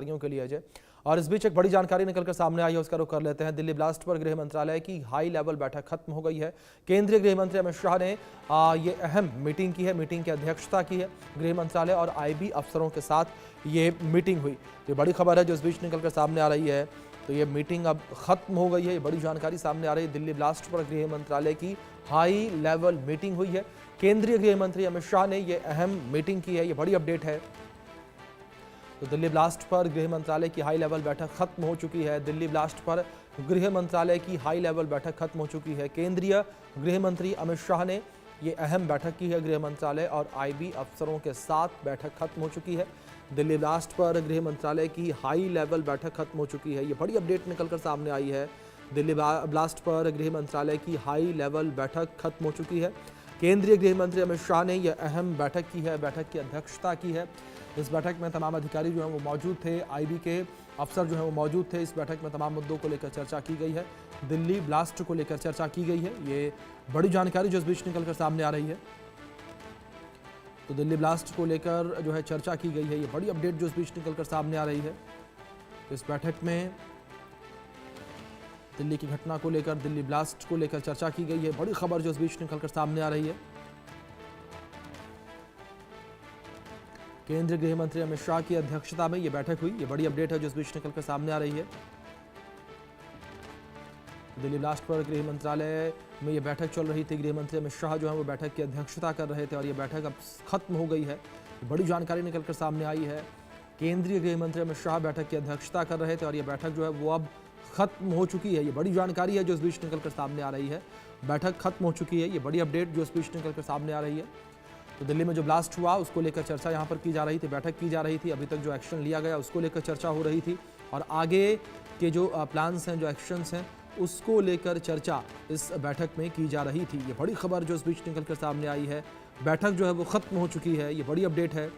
के लिए अजय। और इस बीच एक बड़ी जानकारी निकलकर सामने आई है, उसका रुख कर लेते हैं। दिल्ली ब्लास्ट पर गृह मंत्रालय की हाई लेवल बैठक खत्म हो गई है। केंद्रीय गृह मंत्री अमित शाह ने ये अहम मीटिंग की है, मीटिंग की अध्यक्षता की है। गृह मंत्रालय और आईबी अफसरों के साथ ये मीटिंग हुई। ये बड़ी खबर है जो इस बीच निकलकर सामने आ रही है। तो ये मीटिंग अब खत्म हो गई है, ये बड़ी जानकारी सामने आ रही है। दिल्ली ब्लास्ट पर गृह मंत्रालय की हाई लेवल मीटिंग हुई है। केंद्रीय गृह मंत्री अमित शाह ने ये अहम मीटिंग की है, ये बड़ी अपडेट है। तो दिल्ली ब्लास्ट पर गृह मंत्रालय की हाई लेवल बैठक खत्म हो चुकी है। दिल्ली ब्लास्ट पर गृह मंत्रालय की हाई लेवल बैठक खत्म हो चुकी है। केंद्रीय गृह मंत्री अमित शाह ने ये अहम बैठक की है। गृह मंत्रालय और आईबी अफसरों के साथ बैठक खत्म हो चुकी है। दिल्ली ब्लास्ट पर गृह मंत्रालय की हाई लेवल बैठक खत्म हो चुकी है। ये बड़ी अपडेट निकलकर सामने आई है। दिल्ली ब्लास्ट पर गृह मंत्रालय की हाई लेवल बैठक खत्म हो चुकी है। केंद्रीय गृह मंत्री अमित शाह ने यह अहम बैठक की है, बैठक की अध्यक्षता की है। इस बैठक में तमाम अधिकारी जो हैं वो मौजूद थे, आईबी के अफसर जो हैं वो मौजूद थे। इस बैठक में तमाम मुद्दों को लेकर चर्चा की गई है। दिल्ली ब्लास्ट को लेकर चर्चा की गई है। ये बड़ी जानकारी जो इस बीच निकलकर सामने आ रही है। तो दिल्ली ब्लास्ट को लेकर जो है चर्चा की गई है, ये बड़ी अपडेट जो इस बीच निकलकर सामने आ रही है। तो इस बैठक में दिल्ली की घटना को लेकर, दिल्ली ब्लास्ट को लेकर चर्चा की गई है। बड़ी खबर जो इस बीच निकलकर सामने आ रही है। केंद्रीय गृह मंत्री अमित शाह की अध्यक्षता में यह बैठक हुई। ये बड़ी अपडेट है जो इस बीच निकलकर सामने आ रही है। दिल्ली ब्लास्ट पर गृह मंत्रालय में यह बैठक चल रही थी। गृह मंत्री अमित शाह जो है वो बैठक की अध्यक्षता कर रहे थे और यह बैठक अब खत्म हो गई है। बड़ी जानकारी निकलकर सामने आई है। केंद्रीय गृह मंत्री अमित शाह बैठक की अध्यक्षता कर रहे थे और यह बैठक जो है वो अब खत्म हो चुकी है। ये बड़ी जानकारी है जो इस बीच निकलकर सामने आ रही है। बैठक खत्म हो चुकी है, ये बड़ी अपडेट जो इस बीच निकलकर सामने आ रही है। तो दिल्ली में जो ब्लास्ट हुआ उसको लेकर चर्चा यहाँ पर की जा रही थी, बैठक की जा रही थी। अभी तक जो एक्शन लिया गया उसको लेकर चर्चा हो रही थी और आगे के जो प्लान्स हैं, जो एक्शंस हैं, उसको लेकर चर्चा इस बैठक में की जा रही थी। ये बड़ी खबर जो इस बीच निकलकर सामने आई है। बैठक जो है वो खत्म हो चुकी है, ये बड़ी अपडेट है।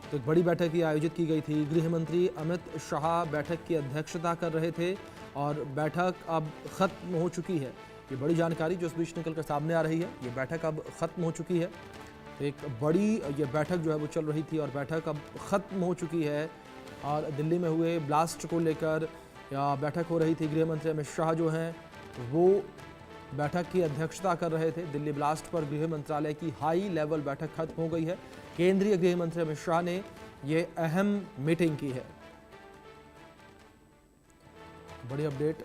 तो एक बड़ी बैठक ही आयोजित की गई थी। गृह मंत्री अमित शाह बैठक की अध्यक्षता कर रहे थे और बैठक अब खत्म हो चुकी है। ये बड़ी जानकारी जो इस बीच निकलकर सामने आ रही है। ये बैठक अब खत्म हो चुकी है। एक बड़ी ये बैठक जो है वो चल रही थी और बैठक अब खत्म हो चुकी है। और दिल्ली में हुए ब्लास्ट को लेकर बैठक हो रही थी। गृह मंत्री अमित शाह जो हैं वो बैठक की अध्यक्षता कर रहे थे। दिल्ली ब्लास्ट पर गृह मंत्रालय की हाई लेवल बैठक खत्म हो गई है। केंद्रीय गृह मंत्री अमित शाह ने ये अहम मीटिंग की है। बड़ी अपडेट।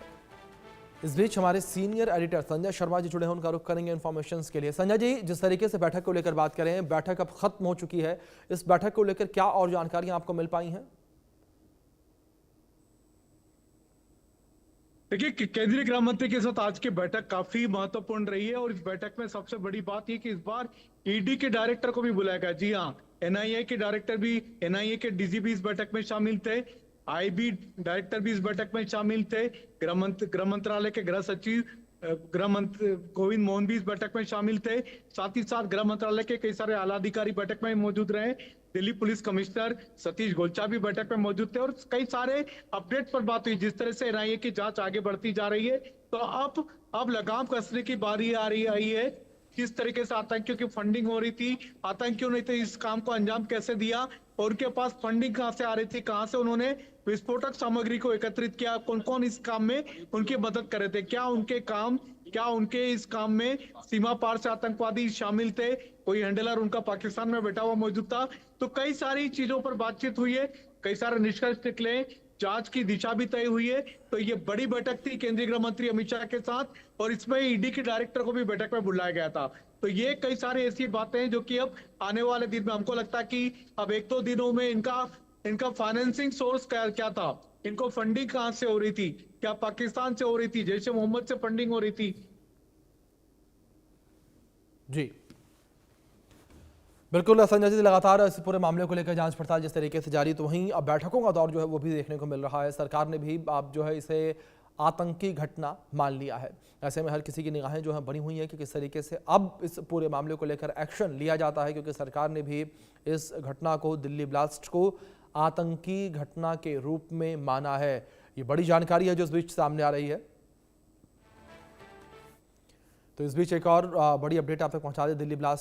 इस बीच हमारे सीनियर एडिटर संजय शर्मा जी जुड़े हैं, उनका रुख करेंगे इन्फॉर्मेशन के लिए। संजय जी, जिस तरीके से बैठक को लेकर बात करें, बैठक अब खत्म हो चुकी है, इस बैठक को लेकर क्या और जानकारियां आपको मिल पाई हैं? देखिए, केंद्रीय गृह मंत्री के साथ आज की बैठक काफी महत्वपूर्ण रही है और इस बैठक में सबसे बड़ी बात यह कि इस बार ईडी के डायरेक्टर को भी बुलाया गया। जी हाँ, एनआईए के डायरेक्टर भी, एनआईए के डीजीपी इस बैठक में शामिल थे। आईबी डायरेक्टर भी इस बैठक में शामिल थे। गृह मंत्रालय के गृह सचिव गृह मंत्री गोविंद मोहन भी इस बैठक में शामिल थे। साथ ही साथ गृह मंत्रालय के कई सारे आला अधिकारी बैठक में मौजूद रहे। दिल्ली पुलिस कमिश्नर सतीश गोलचा भी बैठक में मौजूद थे और कई सारे अपडेट पर बात हुई। जिस तरह से एनआईए की जांच आगे बढ़ती जा रही है, तो अब लगाम कसने की बारी आई है। किस तरीके से आतंकियों की फंडिंग हो रही थी, आतंकियों ने तो इस काम को अंजाम कैसे दिया और उनके पास फंडिंग कहां से आ रही थी, कहां से उन्होंने विस्फोटक सामग्री को एकत्रित किया, कौन कौन इस काम में उनकी मदद कर रहे थे, क्या उनके इस काम में सीमा पार से आतंकवादी शामिल थे, कोई हैंडलर उनका पाकिस्तान में बैठा हुआ मौजूद था। तो कई सारी चीजों पर बातचीत हुई है, कई सारे निष्कर्ष निकले, जांच की दिशा भी तय हुई है। तो ये बड़ी बैठक थी केंद्रीय गृह मंत्री अमित शाह के साथ और इसमें ईडी के डायरेक्टर को भी बैठक में बुलाया गया था। तो ये कई सारी ऐसी बातें हैं जो कि अब आने वाले दिन में हमको लगता है कि अब एक दो दिनों में इनका फाइनेंसिंग सोर्स क्या था, इनको फंडिंग कहां से हो रही थी, क्या पाकिस्तान से हो रही थी, जैसे मोहम्मद से फंडिंग हो रही थी। जी बिल्कुल संजय जी, लगातार इस पूरे मामले को लेकर जांच पड़ताल जिस तरीके से जारी, तो वहीं अब बैठकों का दौर जो है वो भी देखने को मिल रहा है। सरकार ने भी अब जो है इसे आतंकी घटना मान लिया है। ऐसे में हर किसी की निगाहें जो है बनी हुई हैं कि किस तरीके से अब इस पूरे मामले को लेकर एक्शन लिया जाता है, क्योंकि सरकार ने भी इस घटना को, दिल्ली ब्लास्ट को आतंकी घटना के रूप में माना है। ये बड़ी जानकारी है जो इस बीच सामने आ रही है। तो इस बीच एक और बड़ी अपडेट आप तक पहुंचा दे। दिल्ली ब्लास्ट